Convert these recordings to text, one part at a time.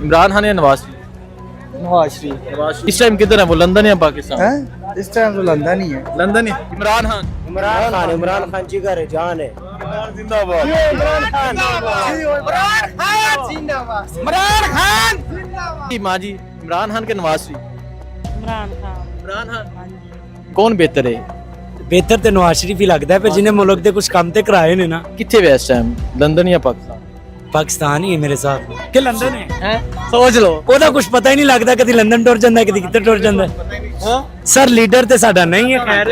इमरान खान या नवाज शरीफ? नवाज शरीफ। इस टाइम किधर है वो, लंदन या पाकिस्तान? है इस टाइम तो लंदन ही है। लंदन ही। इमरान खान इमरान खान जिगर है, जान है। जिंदाबाद। इमरान खान माँ जी, इमरान खान के नवाज शरीफ? इमरान खान। इमरान खान कौन बेहतर है? बेहतर तो नवाज शरीफ ही लगता है, पर जिन्हें मुल्क दे कुछ काम ते कराए ने ना। कितने वे इस टाइम, लंदन या पाकिस्तान? पाकिस्तान ही है मेरे साथ कि लंदन है। सोच लो, ਉਹਦਾ ਕੁਝ ਪਤਾ ਹੀ ਨਹੀਂ ਲੱਗਦਾ, ਕਦੀ ਲੰਡਨ ਟੁਰ ਜਾਂਦਾ ਕਦੀ ਕਿੱਥੇ ਟੁਰ ਜਾਂਦਾ। ਸਰ ਲੀਡਰ ਤੇ ਸਾਡਾ ਨਹੀਂ ਹੈ ਖੈਰ।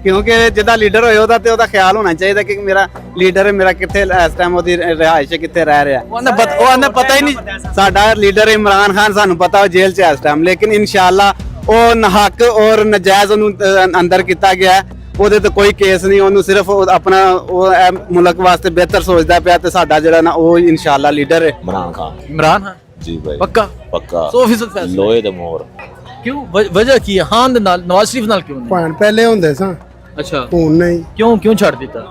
ਕਿਉਂਕਿ ਜਿਹਦਾ ਲੀਡਰ ਹੋਏ ਉਹਦਾ ਤੇ ਉਹਦਾ ਖਿਆਲ ਹੋਣਾ ਚਾਹੀਦਾ ਕਿ ਮੇਰਾ ਲੀਡਰ ਮੇਰਾ ਕਿੱਥੇ ਇਸ ਟਾਈਮ ਉਹਦੀ ਰਿਹਾਇਸ਼ ਕਿੱਥੇ ਰਹਿ ਰਿਹਾ। ਉਹਨੇ ਪਤਾ ਹੀ ਨਹੀਂ। ਸਾਡਾ ਲੀਡਰ ਇਮਰਾਨ ਖਾਨ ਸਾਨੂੰ ਪਤਾ ਉਹ ਜੇਲ੍ਹ 'ਚ ਹੈ ਇਸ ਟਾਈਮ, ਲੇਕਿਨ ਇਨਸ਼ਾਅੱਲਾ ਉਹ ਨਹੱਕ ਔਰ ਨਜਾਇਜ਼ ਉਹਨੂੰ ਅੰਦਰ ਕੀਤਾ ਗਿਆ। ਉਹਦੇ ਤੇ ਕੋਈ ਕੇਸ ਨਹੀਂ, ਉਹਨੂੰ ਸਿਰਫ ਆਪਣਾ ਉਹ ਮੁਲਕ ਵਾਸਤੇ ਬਿਹਤਰ ਸੋਚਦਾ ਪਿਆ ਤੇ ਸਾਡਾ ਜਿਹੜਾ ਨਾ ਉਹ ਇਨਸ਼ਾਅੱਲਾ ਲੀਡਰ ਹੈ इमरान खान। इमरान खान जी भाई पक्का पक्का 100% फैसला। लोहे दे मोहर। क्यों वजह की है? खान दे नाल नवाज शरीफ नाल क्यों नहीं? ਭਾਣ ਪਹਿਲੇ ਹੁੰਦੇ ਸਾਂ, अच्छा ਹੁਣ ਨਹੀਂ। क्यों छड़ दिता?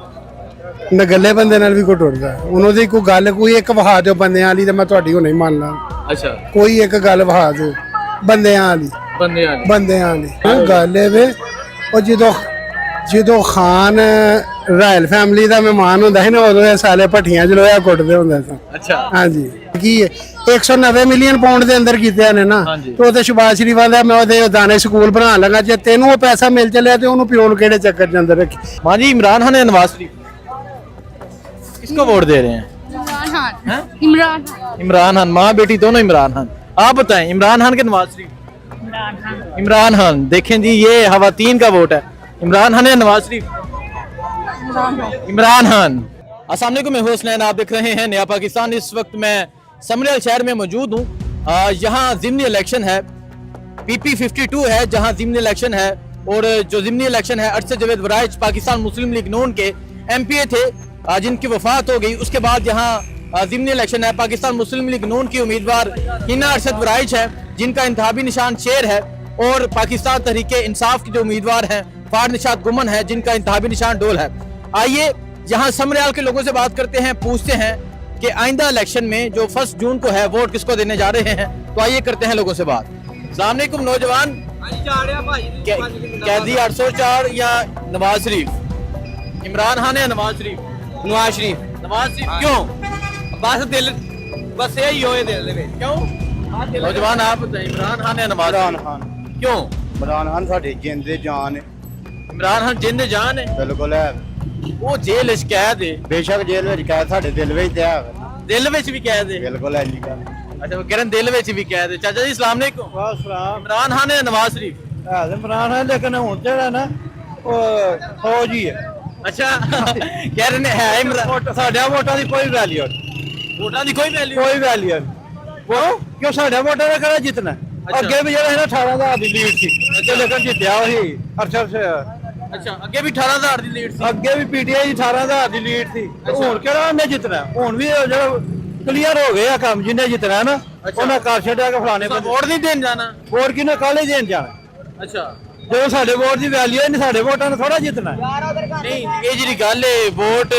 ਨਗੱਲੇ ਬੰਦੇ ਨਾਲ ਵੀ ਕੋਈ ਟੁੱਟਦਾ, ਉਹਨਾਂ ਦੀ ਕੋਈ ਗੱਲ ਕੋਈ ਇੱਕ ਵਹਾ ਦਿਓ ਬੰਦਿਆਂ ਵਾਲੀ ਤੇ ਮੈਂ ਤੁਹਾਡੀ ਉਹ ਨਹੀਂ ਮੰਨ ਲਾਂ। अच्छा ਕੋਈ ਇੱਕ ਗੱਲ ਵਹਾ ਦਿਓ ਬੰਦਿਆਂ ਵਾਲੀ, बंदे आ ਬੰਦਿਆਂ ਵਾਲੀ ਗੱਲ ਇਹ ਵੇ। ਉਹ ਜਦੋਂ ਖਾਨ ਰਾਇਲ ਫੈਮਿਲੀ ਦਾ ਮਹਿਮਾਨ ਹੁੰਦਾ ਸੀ ਨਾ, ਉਦੋਂ ਇਹ ਸਾਲੇ ਭੱਠੀਆਂ 'ਚ ਲੋਹਾ ਕੁੱਟਦੇ ਹੁੰਦੇ ਸਨ। अच्छा ਹਾਂਜੀ ਕੀ ਹੈ 190 ਮਿਲੀਅਨ ਪਾਉਂਡ ਦੇ ਅੰਦਰ ਕੀਤੇ ਨੇ ਨਾ, ਹਾਂਜੀ। ਤੇ ਉਹਦੇ ਸ਼ਬਾਜ਼ ਸ਼ਰੀਫਾਂ ਦਾ ਮੈਂ ਉਹਦੇ ਦਾਣੇ ਸਕੂਲ ਬਣਾਉਣ ਲੱਗਾ। ਜੇ ਤੈਨੂੰ ਉਹ ਪੈਸਾ ਮਿਲ ਚੱਲਿਆ ਤੇ ਉਹਨੂੰ ਪਿਓ ਨੂੰ ਕਿਹੜੇ ਚੱਕਰ 'ਚ ਅੰਦਰ ਰੱਖੀ। माँ जी, इमरान खान या नवाज शरीफ, किसको वोट दे रहे हैं? इमरान खान। हैं? इमरान खान। इमरान खान, माँ बेटी दोनों इमरान खान। आप बताएं, इमरान खान के नवाज शरीफ? इमरान खान। इमरान खान। देखें जी, ये खवातीन का वोट है। इमरान खान या नवाज शरीफ? इमरान खान। अस्सलाम वालेकुम, मैं हुसैन, आप देख रहे हैं नया पाकिस्तान। इस वक्त मैं समरियल शहर में मौजूद हूँ। यहाँ ज़िमनी इलेक्शन है, PP 52 है जहाँ ज़िमनी इलेक्शन है। और जो ज़िमनी इलेक्शन है, अरशद जावेद वराइच पाकिस्तान मुस्लिम लीग नून के MPA थे, जिनकी वफात हो गई। उसके बाद यहाँ ज़िमनी इलेक्शन है। पाकिस्तान मुस्लिम लीग नून की उम्मीदवार हिना अरशद वराइच है, जिनका इंतखाबी निशान शेर है। और पाकिस्तान तहरीक इंसाफ की जो उम्मीदवार हैं फार निशात गुमन है, जिनका इंतखाबी निशान डोल है। आइए यहाँ समरियाल के लोगों से बात करते हैं, पूछते हैं कि आइंदा इलेक्शन में जो 1 जून को है वोट किसको देने जा रहे हैं। तो आइए करते हैं लोगों से बात। अस्सलाम वालेकुम नौजवान, कैदी 804 या नवाज शरीफ? इमरान खान या नवाज शरीफ? नवाज शरीफ। नवाज शरीफ क्यों? बस यही होए दिल दे विच। क्यों नौजवान आप बताएं, इमरान खान या नवाज ਇਮਰਾਨ शरीफ? ਖਾਨ। क्यों? ਇਮਰਾਨ ਖਾਨ ਸਾਡੇ ਜਿੰਦੇ ਜਾਨ ਹੈ। इमरान खान जिंद जान है, ਬਿਲਕੁਲ ਹੈ। वो जेल च कैद है, ਬੇਸ਼ੱਕ ਜੇਲ੍ਹ ਵਿੱਚ ਕੈਦ ਸਾਡੇ ਦਿਲ ਵਿੱਚ ਤੇ ਹੈ। दिल विच भी कैद है। ਬਿਲकुਲ ਹੈ ਜੀ ਗੱਲ। अच्छा वो कहते दिल विच भी कैद है। चाचा जी अस्सलाम वालेकुम। इमरान खान या नवाज शरीफ? ਇਮਰਾਨ ਖਾਨ ਲੇਕਿन ਹੁਣ ਜਿਹੜਾ ਨਾ ਉਹ ਫੌਜ ਹੀ ਹੈ। अच्छा कह रहे हैं है इमरान। ਸਾਡਾ ਵੋਟਾਂ ਦੀ ਕੋਈ ਵੈਲਿਊ वोटां दी कोई वैल्यू? ਕੋਈ ਵੈਲਿਊ ਕਿਉਂ ਸਾਡਾ ਵੋਟਾਂ ਦਾ ਕਿਹੜਾ ਜਿੱਤਣਾ। ਅੱਗੇ ਵੀ ਜਿਹੜਾ ਹੈ ਨਾ 18,000 ਦੀ ਲੀਡ ਸੀ, ਤੇ ਲੇਕਿਨ ਜਿੱਤਿਆ ਉਹੀ ਅਰਸ਼ਦ। अच्छा अगे भी 18,000 दी लीड थी। ਅੱਗੇ ਵੀ PTI ਦੀ 18,000 ਦੀ ਲੀਡ ਸੀ। ਹੁਣ ਕਿਹੜਾ ਉਹਨੇ ਜਿੱਤਣਾ। ਹੁਣ ਵੀ ਜਿਹੜਾ ਕਲੀਅਰ ਹੋ ਗਏ ਆ ਕੰਮ, ਜਿੰਨੇ ਜਿੱਤਣਾ ਨਾ ਉਹਨਾਂ ਕਰ ਛੱਡਿਆ ਕਿ ਫਲਾਣੇ तो वोट नहीं देने जाना? ਵੋਟ ਕਿਹਨੇ ਕਾਲੇ ਦੇਣ ਜਾਣਾ। अच्छा ਜਦੋਂ ਸਾਡੇ ਵੋਟ ਦੀ ਵੈਲਿਊ ਨਹੀਂ, ਸਾਡੇ ਵੋਟਾਂ ਨੇ ਥੋੜਾ ਜਿੱਤਣਾ। नहीं ये जी गल है, वोट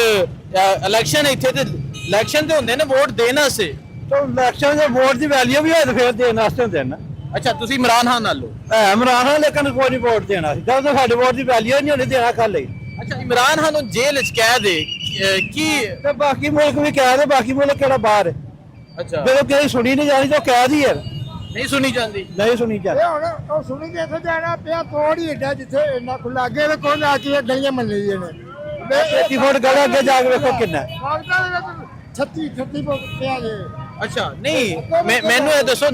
इलेक्शन इत्थे ते इलेक्शन ते हुंदे ने वोट देना से। ਤਾਂ ਇਲੈਕਸ਼ਨ ਦੇ ਵੋਟ ਦੀ ਵੈਲਿਊ ਵੀ ਹੋਏ ਤਾਂ ਫਿਰ ਦੇਣ ਵਾਸਤੇ ਹੁੰਦੇ ਨੇ ਨਾ। अच्छा तुसी इमरान खान नाल लो? ਇਮਰਾਨ ਖਾਨ ਲੇਕਿਨ ਕੋਈ ਨਹੀਂ ਵੋਟ ਦੇਣਾ ਸੀ, ਜਦੋਂ ਤੱਕ ਸਾਡੇ ਵੋਟ ਦੀ ਵੈਲਿਊ ਨਹੀਂ ਹੋਣੀ ਦੇਣਾ ਕੱਲ ਹੀ। अच्छा इमरान खान जेल च कैद है की? ਤੇ ਬਾਕੀ ਮੁਲਕ ਵੀ ਕਹਿ ਰਹੇ, ਬਾਕੀ ਮੁਲਕ ਕਿਹੜਾ ਬਾਹਰ ਹੈ। अच्छा ਜਦੋਂ ਕਿਸੇ ਸੁਣੀ ਨਹੀਂ ਜਾਣੀ ਤਾਂ ਕੈਦ ਹੀ ਹੈ, नहीं सुनी जाती? ਨਹੀਂ ਸੁਣੀ ਜਾਂਦੀ। ਹੁਣ ਉਹ ਸੁਣੀ ਕੇ ਇੱਥੇ ਜਾਣਾ ਪਿਆ ਤੋੜ ਹੀ ਏਡਾ ਜਿੱਥੇ ਇੰਨਾ ਖੁੱਲਾ ਅੱਗੇ ਵੇਖੋ ਨਾ ਕੀ ਗਲੀਆਂ ਮੰਨੀ ਦੀਆਂ ਨੇ। 33 ਫੁੱਟ ਗਲਾ ਅੱਗੇ ਜਾ ਕੇ ਵੇਖੋ ਕਿੰਨਾ। 36 ਪਿਆ ਜੇ। अच्छा नहीं मैनू ये दसो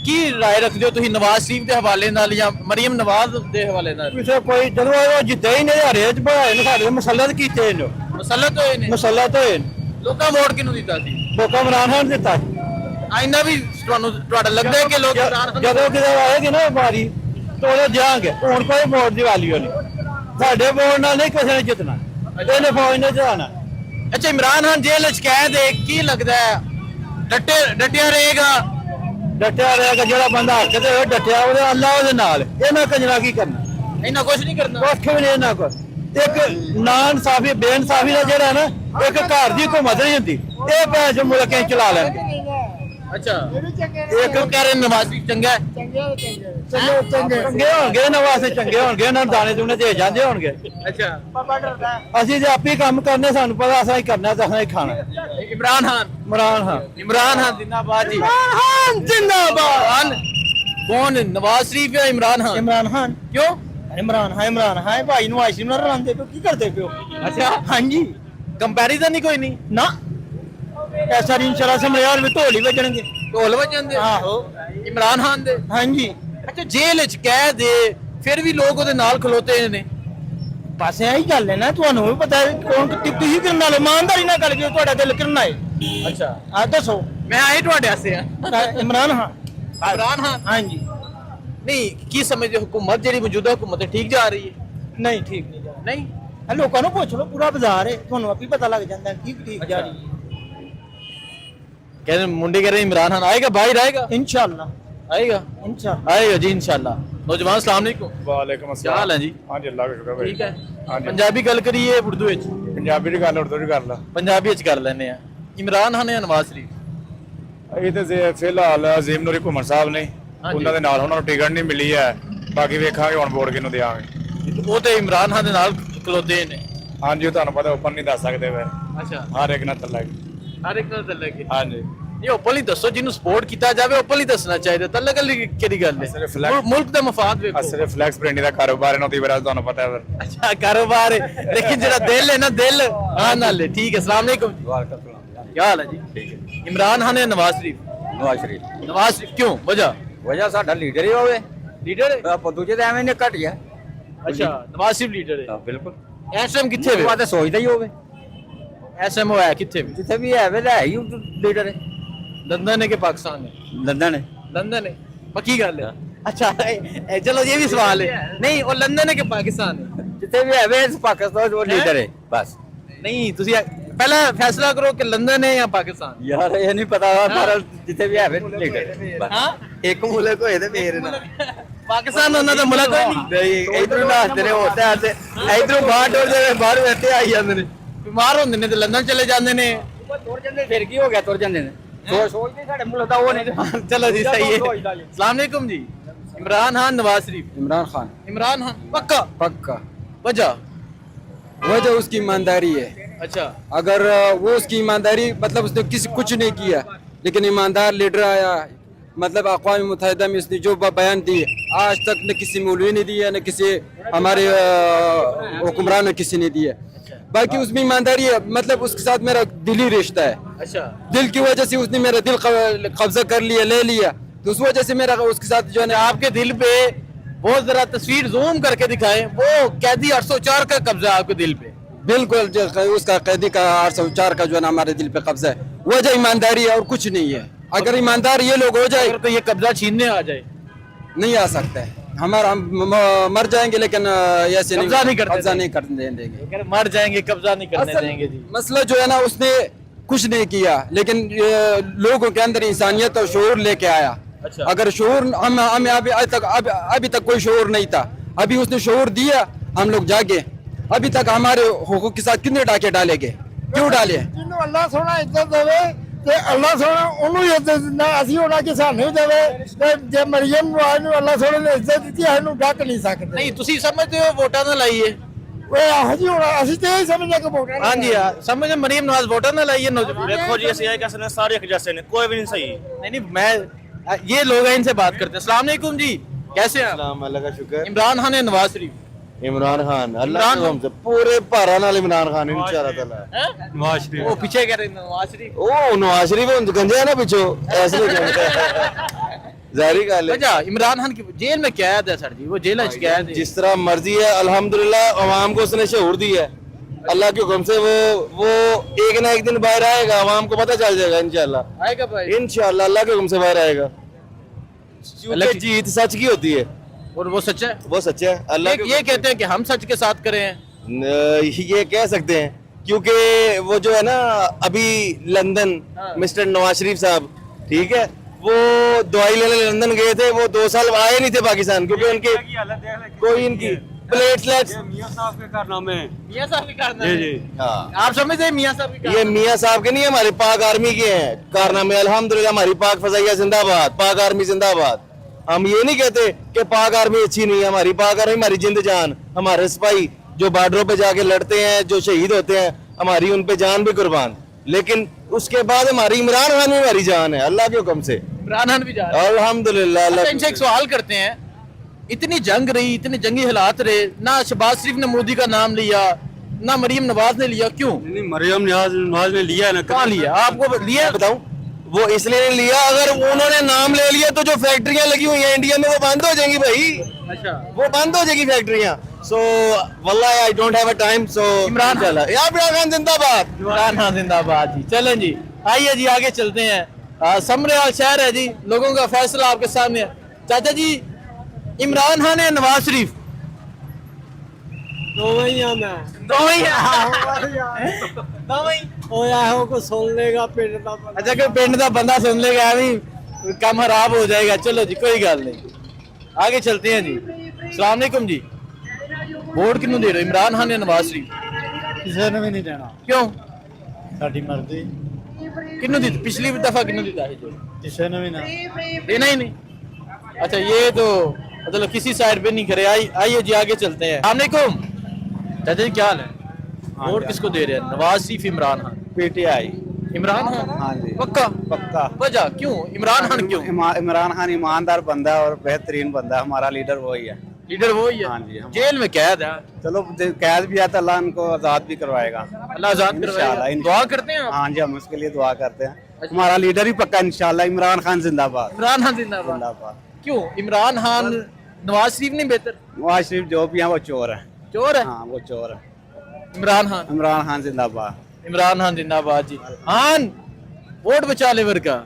की राय रखते हो तुसी नवाज शरीफ के हवाले नाल या मरियम नवाज के हवाले नाल? ਕਿਸੇ ਕੋਈ ਜਦੋਂ ਉਹ ਜਿੱਤੇ ਹੀ ਨਹੀਂ ਹਰੇ ਚ ਬਣਾਏ ਨੇ, ਸਾਡੇ ਮੁਸੱਲਤ ਕੀਤੇ ਨੇ, मसलत होए ने ਮੁਸੱਲਤ ਹੋਏ ਨੇ। लोकां वोट किनू दिता सी? ਲੋਕਾਂ ਇਮਰਾਨ ਖਾਨ ਦਿੱਤਾ। आइना भी तुहानू लगदा है कि लोग इमरान खान? ਜਦੋਂ ਕਿਤੇ ਆਏਗੀ ਨਾ ਵਾਰੀ ਤਾਂ ਉਹਦੇ ਜਾਾਂਗੇ। ਹੁਣ ਕੋਈ ਵੋਟ ਦੀ ਵੈਲਿਊ ਨਹੀਂ, ਸਾਡੇ ਵੋਟ ਨਾਲ ਨਹੀਂ ਕਿਸੇ ਨੇ ਜਿੱਤਣਾ, ਇਹਨੇ ਫੌਜ ਨੇ ਜਿਤਾਣਾ। अच्छा इमरान खान जेल च कैद है, की लगदा है डटिया रहेगा? ਡਟਿਆ ਰਹੇਗਾ ਜਿਹੜਾ ਬੰਦਾ ਹੱਕ ਤੇ ਹੋਏ ਡਟਿਆ, ਉਹਦੇ ਅੱਲਾ ਉਹਦੇ ਨਾਲ। ਇਹਨਾਂ ਕੰਜਰਾ ਕੀ ਕਰਨਾ, इन्ना कुछ नहीं करना। ਕੁਛ ਵੀ ਨਹੀਂ ਇਹਨਾਂ ਕੋਲ। ਇੱਕ ਨਾ ਇਨਸਾਫੀ ਬੇਇਨਸਾਫੀ ਦਾ ਜਿਹੜਾ ਨਾ, ਇੱਕ ਘਰ ਦੀ ਹੁਕੂਮਤ ਨਹੀਂ ਹੁੰਦੀ, ਇਹ ਭੈਣ ਜੋ ਮੁਲਕ ਚਲਾ ਲੈਣਗੇ। अच्छा एक कह रहे नवाज शरीफ चंगा है ਚੰਗੇ ਹੋਣਗੇ ਨਵਾਜ਼ ਚੰਗੇ ਹੋਣਗੇ ਉਹਨਾਂ ਨੂੰ ਦਾਣੇ ਦੂਣੇ ਦੇ ਜਾਂਦੇ ਹੋਣਗੇ अच्छा ਅਸੀਂ ਜੇ ਆਪੇ ਕੰਮ ਕਰਨੇ ਸਾਨੂੰ ਪਤਾ ਅਸਾਂ ਹੀ ਕਰਨਾ ਤੇ ਅਸਾਂ ਹੀ ਖਾਣਾ इमरान खान ਇਮਰਾਨ ਖਾਨ जिंदाबाद जी ਜਿੰਦਾਬਾਦ कौन नवाज शरीफ या इमरान खान ਇਮਰਾਨ ਖਾਨ क्यों ਇਮਰਾਨ ਖਾਨ ਭਾਈ ਨੂੰ ਆਇਸ਼ੀ ਨੂੰ ਰਲਾਉਂਦੇ ਪਿਓ ਕੀ ਕਰਦੇ ਪਿਓ अच्छा ਹਾਂਜੀ कंपैरिजन ही कोई नहीं ਨਾ ਐਸਾ ਨਹੀਂ ਇੰਸ਼ਾਅੱਲਾ ਸਮਰੇ ਯਾਰ ਵੀ ਢੋਲ ਹੀ ਵੱਜਣਗੇ ਢੋਲ ਵਜਣ ਦੇ ਆਹੋ ਇਮਰਾਨ ਖਾਨ ਦੇ ਹਾਂਜੀ ਅੱਛਾ ਜੇਲ੍ਹ ਵਿੱਚ ਕੈਦ ਦੇ ਫਿਰ ਵੀ ਲੋਕ ਉਹਦੇ ਨਾਲ ਖਲੋਤੇ ਨੇ ਬਸ ਇਹੀ ਗੱਲ ਹੈ ਨਾ ਤੁਹਾਨੂੰ ਵੀ ਪਤਾ ਹੈ ਕੌਣ ਤੁਸੀਂ ਕਿਰਨ ਨਾਲ ਇਮਾਨਦਾਰੀ ਨਾਲ ਗੱਲ ਕਿਉਂ ਤੁਹਾਡਾ ਦਿਲ ਕਿਰਨਾ ਹੈ ਅੱਛਾ ਆ ਦੱਸੋ ਮੈਂ ਆਏ ਤੁਹਾਡੇ ਵਾਸਤੇ ਆ ਇਮਰਾਨ ਖਾਨ ਇਮਰਾਨ ਖਾਨ ਹਾਂਜੀ ਨਹੀਂ ਕੀ ਸਮਝਦੇ ਹੋ ਹੁਕੂਮਤ ਜਿਹੜੀ ਮੌਜੂਦਾ ਹੁਕੂਮਤ ਹੈ ਠੀਕ ਜਾ ਰਹੀ ਹੈ ਨਹੀਂ ਠੀਕ ਨਹੀਂ ਜਾ ਨਹੀਂ ਰਿਹਾ ਲੋਕਾਂ ਨੂੰ ਪੁੱਛ ਲਓ ਪੂਰਾ ਬਾਜ਼ਾਰ ਹੈ ਤੁਹਾਨੂੰ ਆਪੇ ਪਤਾ ਲੱਗ ਜਾਂਦਾ ਠੀਕ ਠੀਕ ਜਾ ਰਹੀ ਹੈ कह रहे मुंडे कह रहे इमरान खान आएगा बाहर आएगा ਇਨਸ਼ਾਅੱਲਾ आएगा ਇਨਸ਼ਾਅੱਲਾ आएगा जी इंशाल्लाह नौजवान अस्सलाम वालेकुम ਵਾਲੇਕਮ क्या हाल है जी ਹਾਂ ਜੀ ਅੱਲਾਹ ਦਾ ਸ਼ੁਕਰ ਭਾਈ ठीक है ਹਾਂਜੀ। पंजाबी गल करिए उर्दू ਵਿੱਚ ਪੰਜਾਬੀ ਦੀ ਗੱਲ ਉਰਦੂ ਦੀ ਕਰ ਲਾ पंजाबी ਵਿੱਚ ਕਰ ਲੈਨੇ ਆ ਇਮਰਾਨ ਖਾਨ ਜਾਂ ਨਵਾਜ਼ ਸ਼ਰੀਫ ਇਹ ਤੇ ਫਿਲਹਾਲ ਅਜ਼ੀਮ ਨੂਰੀ ਘੁੰਮਣ ਸਾਹਿਬ ਨੇ ਉਹਨਾਂ ਦੇ ਨਾਲ ਉਹਨਾਂ ਨੂੰ ਟਿਕਟ ਨਹੀਂ ਮਿਲੀ ਹੈ ਬਾਕੀ ਵੇਖਾਂਗੇ ਹੁਣ ਵੋਟ ਕਿਹਨੂੰ ਦੇਵਾਂਗੇ ਉਹ ਤੇ ਇਮਰਾਨ ਖਾਨ ਦੇ ਨਾਲ ਖਲੋਤੇ ਨੇ ਹਾਂਜੀ ਉਹ ਤੁਹਾਨੂੰ ਪਤਾ ਓਪਨ ਨਹੀਂ ਦੱਸ ਸਕਦੇ ਫਿਰ ਅੱਛਾ ਹਰ ਇੱਕ ਨਾਲ ਤੱਲਾ ਹਰ ਇੱਕ ਨਾਲ ਚੱਲੇਗੀ ਹਾਂਜੀ ਇਹ ਓਪਨਲੀ ਦੱਸੋ ਜਿਹਨੂੰ ਸਪੋਰਟ ਕੀਤਾ ਜਾਵੇ ਓਪਨਲੀ ਦੱਸਣਾ ਚਾਹੀਦਾ ਤਲਕ ਕਿਹੜੀ ਗੱਲ ਅਸਲ ਹੈ flex- ਮੁਲਕ ਦਾ ਮਫਾਦ ਵੇਖੋ ਅਸਲ ਫਲੈਕਸ ਪ੍ਰਿੰਟਿੰਗ ਦਾ ਕਾਰੋਬਾਰ ਇਹਨਾਂ ਦੀ ਵਰਾ ਤੁਹਾਨੂੰ ਪਤਾ ਹੈ ਫਿਰ ਅੱਛਾ ਕਾਰੋਬਾਰ ਹੈ ਲੇਕਿਨ ਜਿਹੜਾ ਦਿਲ ਹੈ ਨਾ ਦਿਲ ਹਾਂ ਨਾਲ ਹੈ ਠੀਕ ਹੈ अस्सलाम वालेकुम क्या हाल है जी ठीक है इमरान खान या नवाज शरीफ नवाज शरीफ नवाज शरीफ क्यों वजह वजह साडा लीडर ही होवे लीडर है दूजे तो एवं ने घट गया अच्छा नवाज शरीफ लीडर है बिल्कुल इस टाइम किथे वे बात सोचदा ही होवे एसएमओ है किथे वे जिथे भी है वे है ही लीडर है लंदन है कि पाकिस्तान है लंदन है लंदन है पक्की गल है अच्छा चलो ये भी सवाल है नहीं वो लंदन है कि पाकिस्तान है जिथे भी है वे पाकिस्तान वो लीडर है बस नहीं तुसी पहला फैसला करो कि लंदन है या पाकिस्तान यार ये नहीं पता पर जिथे भी है वे लीडर है हाँ एक मुल्क होए ते मेरे ना पाकिस्तान ਉਹਨਾਂ ਦਾ ਮੁਲਕ ਹੈ नहीं इधर नाचते ने होते आते इधरों बाहर टोर दे बाहर बैठे आई जांदे ने ਬਿਮਾਰ ਹੁੰਦੇ ਨੇ ਤੇ ਲੰਦਨ ਚਲੇ ਜਾਂਦੇ ਨੇ तुर जांदे फिर की हो गया तुर जांदे ने सोचते साडे मुल्क दा वो नहीं चलो जी सही है अस्सलाम वालेकुम जी इमरान खान नवाज शरीफ इमरान खान इमरान खान पक्का पक्का वजह वजह उसकी ईमानदारी है अच्छा अगर वो उसकी ईमानदारी मतलब उसने किसी कुछ नहीं किया लेकिन ईमानदार लीडर आया मतलब अक़वाम मुत्तहिदा में उसने जो बयान दिए आज तक न किसी मौलवी ने दिया न किसी हमारे हुक्मरान ने किसी ने दिया बाकी उसमें ईमानदारी है मतलब उसके साथ मेरा दिली रिश्ता है अच्छा दिल की वजह से उसने मेरा दिल कब्जा कर लिया ले लिया तो उस वजह से मेरा उसके साथ जो है ना आपके दिल पे वो जरा तस्वीर जूम करके दिखाएं वो कैदी 804 का कब्जा है आपके दिल पे बिल्कुल जो उसका कैदी का 804 का जो है ना हमारे दिल पे कब्जा है वजह ईमानदारी है और कुछ नहीं है अगर ईमानदार ये लोग हो जाए अगर तो ये कब्जा छीनने आ जाए नहीं आ सकता है हमारा हम मर जाएंगे लेकिन ऐसे कब्जा नहीं करने कब्जा देंगे। नहीं करने देंगे अगर मर जाएंगे कब्जा नहीं करने असल देंगे जी मसला जो है ना उसने कुछ नहीं किया लेकिन लोगों के अंदर इंसानियत और शऊर लेके आया अच्छा। अगर शऊर हमें अभी तक कोई शऊर नहीं था अभी उसने शऊर दिया हम लोग जागे अभी तक हमारे हुकूक के साथ कितने डाके डाले गए क्यों डाले ਜਿਹਨੂੰ ਅੱਲਾਹ ਸੋਹਣਾ ਇੱਜ਼ਤ ਦੇਵੇ ਤੇ ਅੱਲਾਹ ਸੋਹਣਾ ਉਹਨੂੰ ਹੀ ਇੱਜ਼ਤ ਦਿੰਦਾ ਅਸੀਂ ਉਹਨਾਂ ਕਿ ਸਾਨੂੰ ਦੇਵੇ ਤੇ ਜੇ ਮਰੀਮ ਨਵਾਜ਼ ਨੂੰ ਅੱਲਾਹ ਸੋਹਣੇ ਨੇ ਇੱਜ਼ਤ ਦਿੱਤੀ ਸਾਨੂੰ ਡੱਕ ਨਹੀਂ ਸਕਦੇ नहीं तुसी समझते हो वोटा ना लाइए ਓਏ ਆਹ ਜੀ ਹੁਣ ਅਸੀਂ ਤੇ ਇਹ ਸਮਝਦੇ ਕਿ ਵੋਟਾਂ हाँ जी हाँ समझे मरीम नवाज वोटा ना लाइए नौजवान देखो जी ऐसे कैसे ने सारे एक जैसे ने कोई भी नहीं सही नहीं नहीं मैं ये लोग हैं इनसे बात करते हैं अस्सलाम वालेकुम जी कैसे हैं आप? अल्लाह का शुक्र इमरान खान या नवाज शरीफ इमरान खान अल्लाह इमरान के हमसे पूरे भारा नाल इमरान खान इंशाल्लाह ताला नवाज शरीफ वो पीछे कह रहे हैं नवाज शरीफ ओ नवाज शरीफ हुन गंजे है ना पिछो ऐसे जारी गल है वजह इमरान खान की जेल में कैद है सर जी वो जेल में कैद है जिस तरह मर्जी है अल्हम्दुलिल्लाह अवाम को उसने शऊर दी है अल्लाह के हुक्म से वो एक ना एक दिन बाहर आएगा अवाम को पता चल जाएगा इंशाल्लाह आएगा भाई इंशाल्लाह अल्लाह के हुक्म से बाहर आएगा अल्लाह क्योंकि जीत सच की होती है और वो सच है वो सच है अल्लाह ये कहते हैं कि हम सच के साथ करें हैं ये कह सकते हैं क्योंकि वो जो है ना अभी लंदन मिस्टर नवाज शरीफ साहब ठीक है वो दवाई लेने लंदन गए थे वो 2 साल आए नहीं थे पाकिस्तान क्योंकि उनके कोई इनकी प्लेटलेट्स। मियाँ साहब के कारनामे मियाँ साहब के कारनामे। जी जी हाँ, आप समझते हैं मियाँ साहब के ये मियाँ साहब के नहीं, हमारी पाक आर्मी के हैं कारनामे। अल्हम्दुलिल्लाह हमारी पाक फजाइया जिंदाबाद, पाक आर्मी जिंदाबाद। हम ये नहीं कहते कि पाक आर्मी अच्छी नहीं है, हमारी पाक आर्मी हमारी जिंद जान, हमारे सिपाही जो बॉर्डरों पे जाके लड़ते हैं, जो शहीद होते हैं, हमारी उन पे जान भी कुर्बान। लेकिन उसके बाद हमारी इमरान खान भी हमारी जान है, अल्लाह के हुक्म से। इमरान खान भी जा रहे हैं। अल्हम्दुलिल्लाह। अच्छा, इनसे एक सवाल करते हैं, इतनी जंग रही, इतने जंगी हालात रहे, ना शहबाज शरीफ ने मोदी का नाम लिया, ना मरियम नवाज ने लिया, क्यों? नहीं मरियम नवाज ने लिया है ना। कहाँ लिया? आपको लिया? बताऊं, वो इसलिए नहीं लिया, अगर उन्होंने नाम ले लिया तो जो फैक्ट्रियां लगी हुई हैं इंडिया में वो बंद हो जाएंगी भाई। अच्छा, वो बंद हो जाएगी फैक्ट्रियां। सो वल्लाह I don't have a time. So Imran चला या इमरान खान जिंदाबाद। इमरान खान जिंदाबाद जी। चलें जी, आइए जी आगे चलते हैं। समरेवाल शहर है जी, लोगों का फैसला आपके सामने है। चाचा जी, इमरान खान या नवाज शरीफ? ਦੋਵੇਂ ਹੀ ਆ ਮੈਂ दोनों ही ਓਏ ਆਹੋ ਕੋ ਸੁਣ ਲੇਗਾ ਪਿੰਡ ਦਾ ਬੰਦਾ। अच्छा, कोई पिंड का बंदा सुन लेगा अभी काम खराब हो जाएगा। चलो जी, कोई गल नहीं, आगे चलते हैं जी। सलाम अलैकुम जी। वोट किन्नू दे रहे हो, इमरान खान या नवाज शरीफ? ਕਿਸੇ ਨੇ ਵੀ ਨਹੀਂ ਦੇਣਾ, क्यों? ਸਾਡੀ ਮਰਜ਼ੀ, किन्नू दी? पिछली दफा किन्नू दी था जो ਕਿਸੇ ਨੇ ਵੀ ਨਾ। देना ही नहीं। अच्छा, ये तो मतलब किसी साइड पे नहीं करे। आइए जी आगे चलते हैं। सलाम अलैकुम चाचा जी, क्या हाल है? वोट किसको दे रहे हैं, नवाज शरीफ इमरान खान? पीटीआई। इमरान खान? हाँ जी, पक्का? पक्का। वजह क्यों इमरान खान क्यों? इमरान खान ईमानदार बंदा है और बेहतरीन बंदा है, हमारा लीडर वही है। लीडर वो ही है। हाँ जी, जेल में कैद है। चलो कैद भी आता, अल्लाह उनको आजाद भी करवाएगा अल्लाह आजाद करवाएगा। इंशाल्लाह। दुआ करते हैं आप? हाँ जी, हम उसके लिए दुआ करते हैं। हमारा लीडर ही पक्का इंशाल्लाह, इमरान खान जिंदाबाद। इमरान खान जिंदाबाद। जिंदाबाद। क्यों इमरान खान, नवाज शरीफ नहीं बेहतर? नवाज शरीफ जो भी है वो चोर है। चोर है? हाँ वो चोर है। इमरान खान? इमरान खान जिंदाबाद। इमरान खान जिंदाबाद जी। खान वोट बचा लेवर का।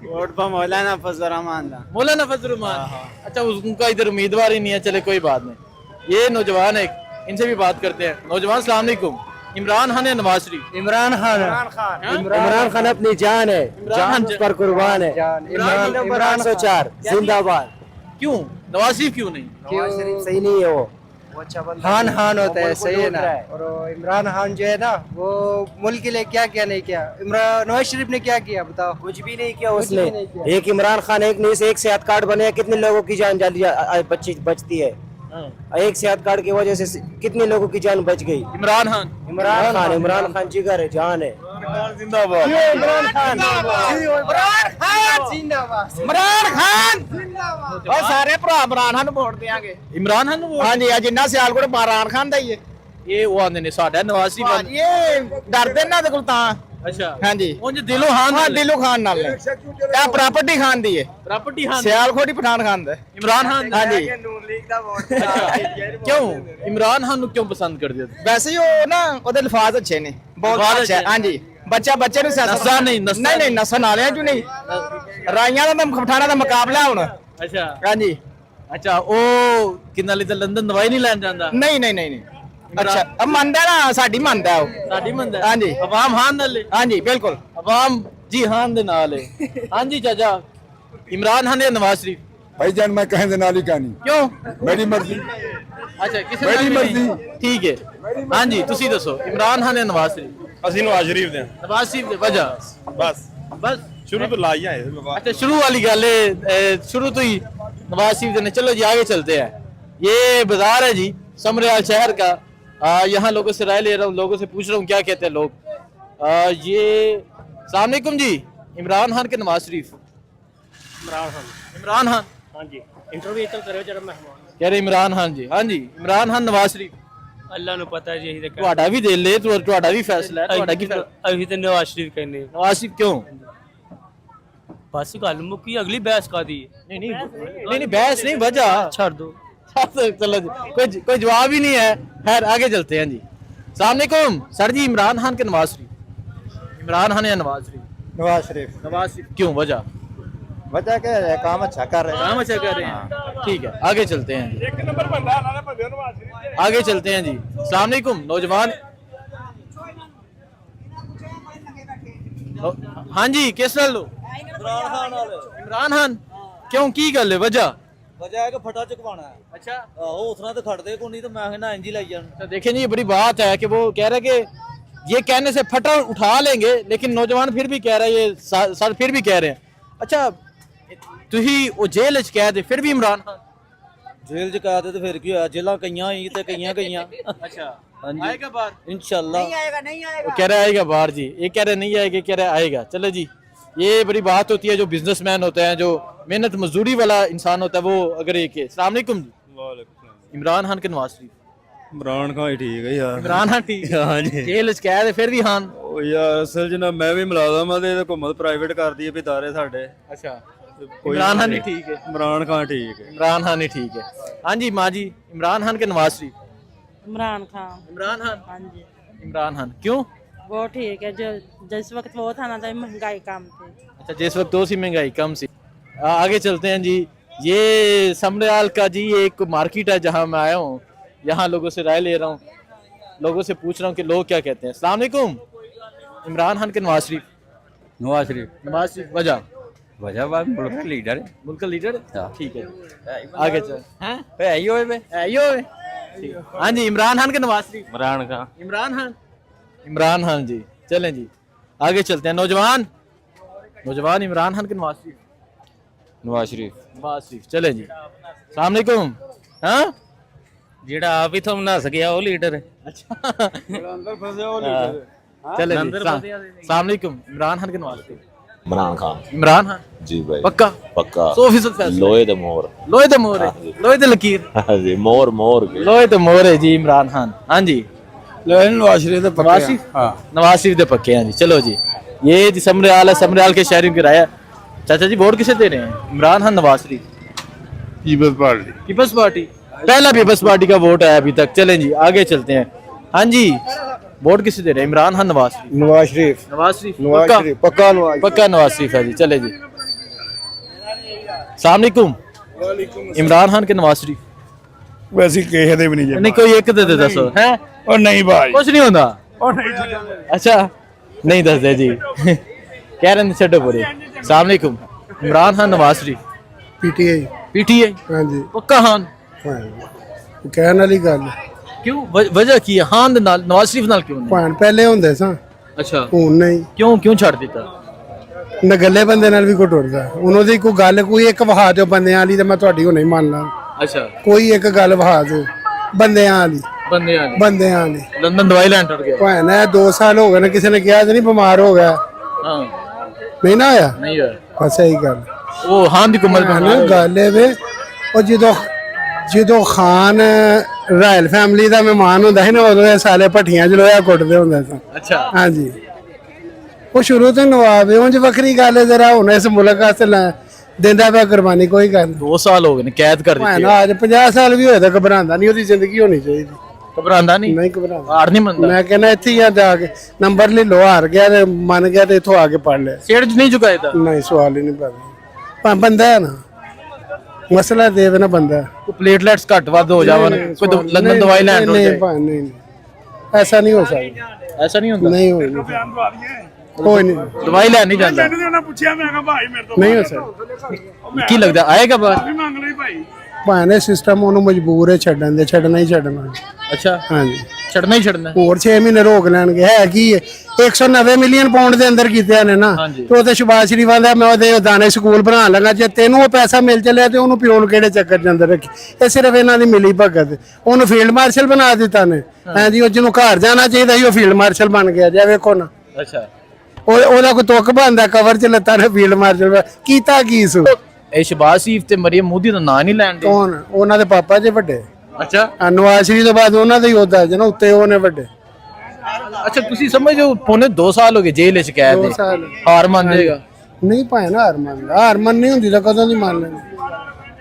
वोट पर मौलाना फजल रहमान। मौलाना फजल रहमान। अच्छा, उनका इधर उम्मीदवार ही नहीं है। चले कोई बात नहीं। ये नौजवान है, इनसे भी बात करते हैं। नौजवान, सलाम अलैकुम। इमरान खान या नवाज शरीफ? इमरान खान। इमरान खान अपनी जान है, जान पर कुर्बान है। इमरान 104 जिंदाबाद। क्यों नवाज शरीफ क्यों नहीं? नवाज शरीफ सही नहीं है, वो खान खान होता है, सही है ना। और इमरान खान जो है ना, वो मुल्क के लिए क्या क्या नहीं किया। इमरान नवाज शरीफ ने क्या किया बताओ? कुछ भी नहीं किया उसने। एक इमरान खान, एक नहीं से एक सेहत कार्ड बने, कितने लोगों की जान बचती है। एक सेहत कार्ड की वजह से कितने लोगों की जान बच गई। इमरान खान? इमरान खान जिगर है, जान है। जिंदाबाद। इमरान खान इमरान खान और सारे भरा इमरान खान वोट देंगे। इमरान खान वोट? हाँ जी, जिन्ना सियालकोट इमरान खान दा ही है। ये वो आंदे ने साडा नवाज शरीफ। ये डरदे ना ते कोल तां। अच्छा, हाँ जी, उंज दिलों खान? हाँ दिलों खान नाल है। क्या प्रॉपर्टी खान दी है? प्रॉपर्टी खान? सियालकोट ही पठान खान दा। इमरान खान? हाँ जी। क्यों इमरान खान क्यों पसंद कर दिया? वैसे ही वो ना ओदे अल्फाज अच्छे ने, बहुत अच्छे हैं। हाँ जी, बच्चे नु नस्सा नहीं, नहीं नस्सा नाले जो नहीं, राइयां दा पठाना दा मुकाबला हुन। अच्छा। हाँ जी। अच्छा, ओ किन्ना ले लंदन दवाई नहीं लैन जांदा? नहीं। अच्छा, अब मनदा ना, साडी मनदा है वो। साडी मनदा? हाँ जी। अवाम हान नाल? हाँ जी, बिल्कुल अवाम जी हान दे नाल है। हाँ जी चाचा, इमरान खान या नवाज शरीफ? भाईजान मैं कहें दे नाल ही कहानी, क्यों? मेरी मर्जी। अच्छा, किसी मेरी मर्जी। ठीक है। हाँ जी, तुसी दसो, इमरान खान या नवाज शरीफ? ਅਸੀਂ ਨਵਾਜ਼ ਸ਼ਰੀਫ ਦੇ नवाज शरीफ दे वजह? ਬਸ ਸ਼ੁਰੂ ਤੋਂ ਲਾਈ ਆਏ अच्छा, शुरू वाली गल है, शुरू तो ही नवाज शरीफ ने। चलो जी आगे चलते हैं। ये बाजार है जी समरेवाल शहर का। यहाँ लोगों से राय ले रहा हूँ, लोगों से पूछ रहा हूँ क्या कहते हैं लोग। ये सलाम अलैकुम जी, इमरान खान के नवाज शरीफ? इमरान खान। हाँ जी, इंटरव्यू चल करो जरा मेहमान। कह रहे इमरान खान जी। हाँ जी, इमरान खान नवाज शरीफ? अल्लाह ਨੂੰ ਪਤਾ ਜੀ ਅਸੀਂ ਤਾਂ ਤੁਹਾਡਾ ਵੀ ਦੇ ਲੈ, ਤੁਹਾਡਾ ਵੀ ਫੈਸਲਾ ਹੈ। ਤੁਹਾਡਾ ਕੀ ਫੈਸਲਾ? ਅਸੀਂ ਤਾਂ ਨਵਾਜ਼ ਸ਼ਰੀਫ ਕਹਿੰਦੇ नवाज शरीफ क्यों? ਬਸ ਗੱਲ ਮੁੱਕੀ, ਅਗਲੀ ਬਹਿਸ ਕਾਦੀ ਹੈ? नहीं बहस नहीं, वजह ਛੱਡ ਦੋ। चलो जी, कोई जवाब ही नहीं है। खैर आगे चलते हैं जी। सलाम अलैकुम सर जी, इमरान खान के नवाज शरीफ? इमरान खान या नवाज शरीफ? नवाज शरीफ। नवाज शरीफ क्यों? वजह? वजह क्या है, काम अच्छा कर रहे हैं। काम अच्छा कर रहे हैं। ठीक है, आगे चलते हैं जी। ਇੱਕ ਨੰਬਰ ਬੰਦਾ ਨਾਲੇ ਬੰਦੇ ਨਵਾਜ਼ ਸ਼ਰੀਫ। आगे चलते हैं जी। सलाम अलैकुम नौजवान। हाँ जी, किस नाल लो? इमरान खान। क्यों की गल है, वजह? वजह है कि फटा चुकवाना है। अच्छा उतना तो खड़ते को नहीं तो मैं कहना इंज ही लाई जान। तो देखें जी, ये बड़ी बात है कि वो कह रहे कि ये कहने से फटा उठा लेंगे, लेकिन नौजवान फिर भी कह रहा है, ये सर फिर भी कह रहे हैं। अच्छा तुही वो जेल च कैद है, फिर भी इमरान खान जेल च कहते तो फिर की होया, जेलां कईयां ही ते कईयां कईयां। अच्छा हाँ जी आएगा बाहर इंशाल्लाह। वो कह रहा है आएगा बाहर जी, ये कह रहे नहीं आएगा, कह रहा है आएगा। चलो जी, ये बड़ी बात होती है, जो बिजनेसमैन होते हैं, जो मेहनत मजदूरी वाला इंसान होता है, वो अगर ये के अस्सलाम वालेकुम जी, इमरान खान के नवाज शरीफ, इमरान खान ही ठीक है यार। इमरान खान ठीक है। हाँ जी। जेल च कैद है फिर भी खान। ਉਹ ਯਾਰ ਅਸਲ 'ਚ ਨਾ ਮੈਂ ਵੀ ਮੁਲਾਜ਼ਮ ਆ ਤੇ ਘੁੰਮਤ ਪ੍ਰਾਈਵੇਟ ਕਰਦੀ ਹੈ ਵੀ ਦਾਰੇ ਸਾਡੇ। अच्छा इमरान खान ही ठीक है। इमरान खान ठीक है। इमरान खान ही ठीक है। हाँ जी माँ जी, इमरान खान के नवाज शरीफ। इमरान खान। इमरान खान। हाँ जी इमरान खान क्यों? वो ठीक है, जो जिस वक्त वो था ना तो महंगाई कम थी। अच्छा जिस वक्त तो सी महंगाई कम सी। आगे चलते हैं जी। ये समरयाल का जी एक मार्केट है जहाँ मैं आया हूँ, यहाँ लोगों से राय ले रहा हूँ, लोगों से पूछ रहा हूँ कि लोग क्या कहते हैं। अस्सलाम वालेकुम, इमरान खान के नवाज शरीफ। नवाज शरीफ नवाज शरीफ वजह वजह बात मुल्क का लीडर है। मुल्क का लीडर है? ठीक है आगे चल। हैं है ही होए बे। आइयो ठीक है। हाँ जी, इमरान खान के नवाज शरीफ। इमरान खान। इमरान खान। इमरान खान जी, चलें जी आगे चलते हैं। नौजवान नौजवान इमरान खान के नवाज शरीफ। नवाज शरीफ। नवाज शरीफ, चलें जी। अस्सलाम वालेकुम। हाँ जेड़ा आप ही थम ना सकिया वो लीडर है। अच्छा चले जी। अस्सलाम वालेकुम, इमरान खान के नवाज शरीफ। इमरान खान इमरान खान जी भाई पक्का पक्का 100% फैसला। लोहे द मोर लोहे तो मोर है, लोहे तो लकीर, हाँ जी मोर मोर के लोहे तो मोर है जी इमरान खान। हाँ जी नवाज शरीफ तो नवाज शरीफ। नवाज शरीफ दे पक्के हैं जी। चलो जी, ये जी समरयाल है, समरयाल के शहरी की राय है। चाचा जी वोट किसे दे रहे हैं, Imran Khan Nawaz Sharif? Peoples Party. Peoples Party, पहला पीपल्स पार्टी का वोट है अभी तक। चलें जी आगे चलते हैं। हाँ जी वोट किसे दे रहे हैं, इमरान खान नवाज शरीफ? नवाज शरीफ। नवाज शरीफ नवाज पक्का? शरीफ पक्का नवाज। पक्का नवाज शरीफ है जी। चले जी। अस्सलाम वालेकुम, इमरान खान के नवाज शरीफ? वैसे कहे दे भी नहीं नहीं कोई एक दे दसो है। और नहीं भाई कुछ नहीं होता। अच्छा नहीं दस दे जी कह रहे छो पूरे। अस्सलाम वालेकुम, इमरान खान नवाज शरीफ? पीटीआई। पीटीआई हाँ जी पक्का खान? कहने वाली गल क्यों वजह की है खान दे नाल नवाज शरीफ नाल क्यों नहीं? ਭਾਣ ਪਹਿਲੇ ਹੁੰਦੇ ਸਾਂ अच्छा ਹੁਣ ਨਹੀਂ क्यों ਛੱਡ ਦਿੱਤਾ? ਨਗੱਲੇ ਬੰਦੇ ਨਾਲ ਵੀ ਕੋਈ ਟੁੱਟਦਾ ਉਹਨਾਂ ਦੀ ਕੋਈ ਗੱਲ ਕੋਈ ਇੱਕ ਵਹਾ ਦਿਓ ਬੰਦਿਆਂ ਵਾਲੀ ਤੇ ਮੈਂ ਤੁਹਾਡੀ ਹੁਣੇ ਮੰਨ ਲਾਂ अच्छा ਕੋਈ ਇੱਕ ਗੱਲ ਵਹਾ ਦਿਓ ਬੰਦਿਆਂ ਵਾਲੀ ਬੰਦਿਆਂ ਵਾਲੀ ਲੰਡਨ ਦਵਾਈ ਲੈਣ ਟੁੱਟ ਗਿਆ। ਭਾਣ ਇਹ 2 ਸਾਲ ਹੋ ਗਏ ਨੇ ਕਿਸੇ ਨੇ ਕਿਹਾ ਤੇ ਨਹੀਂ ਬਿਮਾਰ ਹੋ ਗਿਆ ਹਾਂ ਨਹੀਂ ਨਾ ਹੋਇਆ ਨਹੀਂ ਹੋਇਆ। ਬਸ ਇਹੀ ਗੱਲ ਉਹ ਖਾਨ ਦੀ ਕੁਮਲ ਗੱਲ ਇਹ ਵੇ ਉਹ ਜਦੋਂ ਖਾਨ ਰਾਇਲ ਫੈਮਿਲੀ ਦਾ ਮਹਿਮਾਨ ਹੁੰਦਾ ਸੀ ਨਾ ਉਦੋਂ ਇਹ ਸਾਲੇ ਭੱਠੀਆਂ ਚ ਲੋਹਾ ਕੁੱਟਦੇ ਹੁੰਦੇ ਸਨ। अच्छा ਹਾਂਜੀ ਉਹ ਸ਼ੁਰੂ ਤੋਂ ਨਵਾਬ ਹੈ ਉਂਝ ਵੱਖਰੀ ਗੱਲ ਹੈ ਜ਼ਰਾ ਹੁਣ ਇਸ ਮੁਲਕ ਵਾਸਤੇ ਦਿੰਦਾ ਪਿਆ ਕੁਰਬਾਨੀ ਕੋਈ ਗੱਲ 2 ਸਾਲ ਹੋ ਗਏ ਨੇ ਕੈਦ ਕਰ ਦਿੱਤੀ। ਨਾ ਅੱਜ 50 ਸਾਲ ਵੀ ਹੋਏ ਤਾਂ ਘਬਰਾਉਂਦਾ ਨਹੀਂ ਉਹਦੀ ਜ਼ਿੰਦਗੀ ਹੋਣੀ ਚਾਹੀਦੀ। ਘਬਰਾਉਂਦਾ ਨਹੀਂ? ਨਹੀਂ ਘਬਰਾਉਂਦਾ। ਹਾਰ ਨਹੀਂ ਮੰਨਦਾ। ਮੈਂ ਕਹਿੰਦਾ ਇੱਥੇ ਹੀ ਆ ਜਾ ਕੇ ਨੰਬਰ ਲੈ ਲੋ ਹਾਰ ਗਿਆ ਤੇ ਮੰਨ ਗਿਆ ਤੇ ਇੱਥੋਂ ਆ ਕੇ ਪੜ ਲਿਆ। ਸਿਰ ਚ ਨਹੀਂ ਝੁਕਾਇਦਾ? ਨਹੀਂ ਸਵਾਲ ਹੀ ਨਹੀਂ ਪੈਦਾ ਬੰਦਾ ਹੈ ਨਾ ਮਸਲਾ ਦੇਵੇ ਨਾ ਬੰਦਾ ਕੋਈ ਪਲੇਟਲੈਟਸ ਘੱਟ ਵੱਧ ਹੋ ਜਾਵਣ ਕੋਈ ਲੰਡਨ ਦਵਾਈ ਲੈਣ ਟੁੱਟ ਜਾਏ। नहीं ऐसा नहीं हो सकता। ऐसा नहीं होता? नहीं हो कोई नहीं दवाई ਲੈਣ ਨਹੀਂ ਜਾਂਦਾ? नहीं हो सकता। ਕੀ ਲੱਗਦਾ ਆਏਗਾ ਬਾਹਰ? ਭਾਣੇ ਸਿਸਟਮ ਉਹਨੂੰ ਮਜਬੂਰ ਹੈ ਛੱਡਣ ਦੇ ਛੱਡਣਾ ਹੀ ਛੱਡਣਾ। ਅੱਛਾ ਹਾਂਜੀ ਛੱਡਣਾ ਹੀ ਛੱਡਣਾ। ਹੋਰ 6 ਮਹੀਨੇ ਰੋਕ ਲੈਣਗੇ ਹੈ ਕੀ ਹੈ 190 ਮਿਲੀਅਨ ਪਾਉਂਡ ਦੇ ਅੰਦਰ ਕੀਤੇ ਨੇ ਨਾ ਤੇ ਉਹ ਤੇ ਸ਼ਬਾਜ਼ ਸ਼ਰੀਫ ਆਂਦਾ ਮੈਂ ਉਹਦੇ ਦਾਣੇ ਸਕੂਲ ਬਣਾਉਣ ਲੱਗਾ ਜੇ ਤੈਨੂੰ ਉਹ ਪੈਸਾ ਮਿਲ ਚੱਲਿਆ ਤੇ ਉਹਨੂੰ ਪਿਓ ਨੂੰ ਕਿਹੜੇ ਚੱਕਰ ਦੇ ਅੰਦਰ ਰੱਖੀ ਇਹ ਸਿਰਫ ਇਹਨਾਂ ਦੀ ਮਿਲੀ ਭਗਤ ਉਹਨੂੰ ਫੀਲਡ ਮਾਰਸ਼ਲ ਬਣਾ ਦਿੱਤਾ ਨੇ ਹਾਂਜੀ ਉਹ ਜਿਹਨੂੰ ਘਰ ਜਾਣਾ ਚਾਹੀਦਾ ਸੀ ਉਹ ਫੀਲਡ ਮਾਰਸ਼ਲ ਬਣ ਗਿਆ ਜੇ ਵੇਖੋ ਨਾ ਅੱਛਾ ਉਹਦਾ ਕੋਈ ਤੁੱਕ ਬਣਦਾ ਕਵਰ ਚ ਲੱਤਾਂ ਨੇ ਫੀਲਡ ਮਾਰਸ਼ਲ ਕੀਤਾ ਕੀ ਸੂ ਇਹ ਸ਼ਬਾਜ਼ ਸ਼ਰੀਫ ਤੇ ਮਰੀਮ ਮੋਦੀ ਦਾ ਨਾਂ ਨਹੀਂ ਲੈਣ ਦੇ। ਕੌਣ ਉਹਨਾਂ ਦੇ ਪਾਪਾ ਜੇ ਵੱਡੇ ਅੱਛਾ ਨਵਾਜ਼ ਸ਼ਰੀਫ ਤੋਂ ਬਾਅਦ ਉਹਨਾਂ ਦਾ ਹੀ ਉਹਦਾ ਜਨਾ ਉੱਤੇ ਉਹਨੇ ਵੱਡੇ। ਅੱਛਾ ਤੁਸੀਂ ਸਮਝੋ ਪੌਣੇ 2 ਸਾਲ ਹੋ ਗਏ ਜੇਲ੍ਹ ਚ ਕੈਦ। 2 ਸਾਲ ਹਾਰ ਮੰਨ ਜਾਏਗਾ? ਨਹੀਂ ਭਾਵੇਂ ਨਾ ਹਾਰ ਮੰਨਣੀ ਹੁੰਦੀ ਤਾਂ ਕਦੋਂ ਦੀ ਮੰਨ ਲੈਣੀ